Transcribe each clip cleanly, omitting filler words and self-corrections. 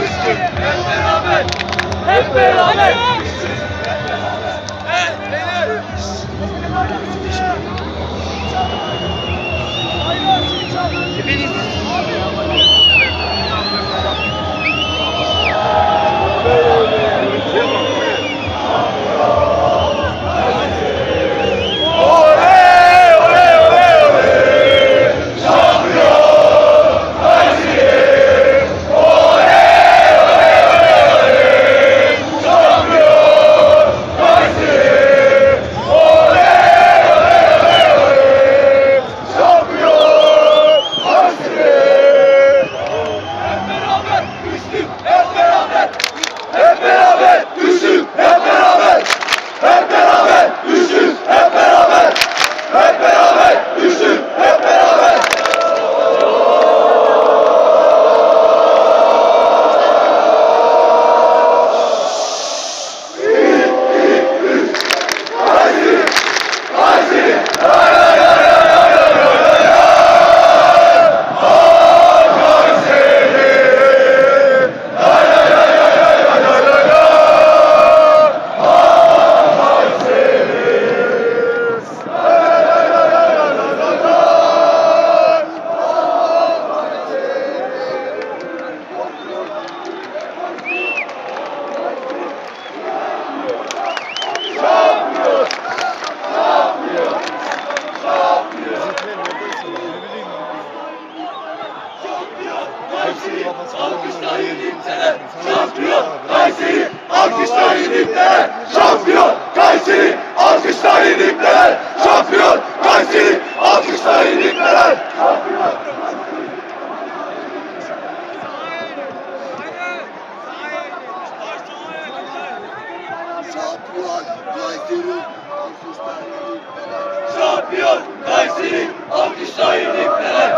düştük hep beraber. Hep beraber. Şampiyon Kayseri, alkışlar yedikler. Şampiyon Kayseri, alkışlar yedikler. Şampiyon Kayseri, alkışlar yedikler. Şampiyon. Şampiyon Kayseri, alkışlar yedikler.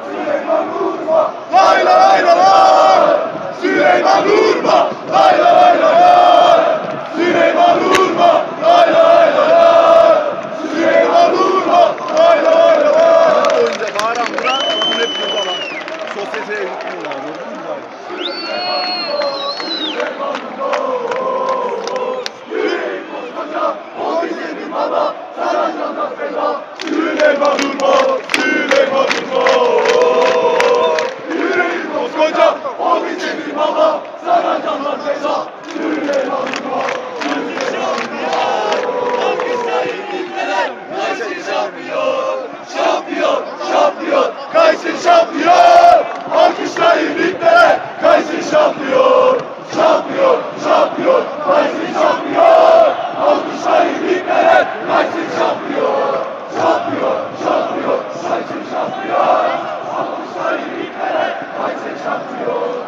Süleyman Urma, lay lay lay lay. Süleyman Urma, lay lay lay lay. Süleyman Urma, lay lay lay lay. Süleyman Urma, lay lay lay lay. Önce bağıran vuran, bunu hep buradan. Sosyeteye gitmiyorlar, gördün mü bari? Süleyman Urma, Süleyman Urma. Yüreğim koskoca, o bize bir baba. Sana canlar feda, Süleyman Urma. Kayseri şampiyon, şampiyon, şampiyon. Kayseri şampiyon, alkışlar birlikte. Kayseri şampiyon, şampiyon, şampiyon. Kayseri şampiyon, alkışlar birlikte. Kayseri şampiyon, şampiyon, şampiyon. Kayseri şampiyon, alkışlar birlikte. Kayseri şampiyon.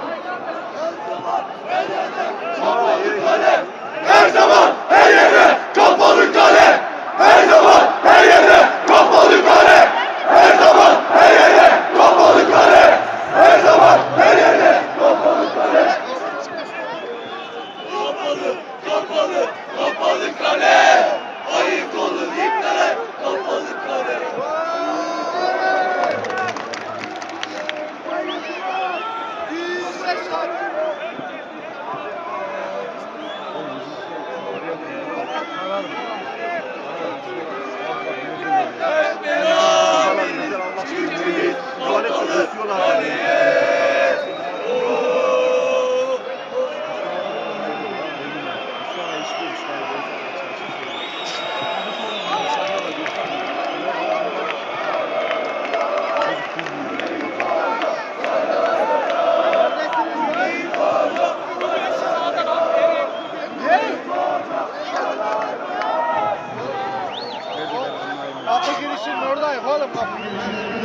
Her zaman her yerde kapalı kale. Her zaman her yerde kapalı kale. Her zaman her yerde kapalı kale. Her zaman her yerde kapalı kale. Kapalı, kapalı, kapalı kale. Ayık olun ipler, kapalı kale. Kapı girişinin oradayım oğlum, kapı girişinin.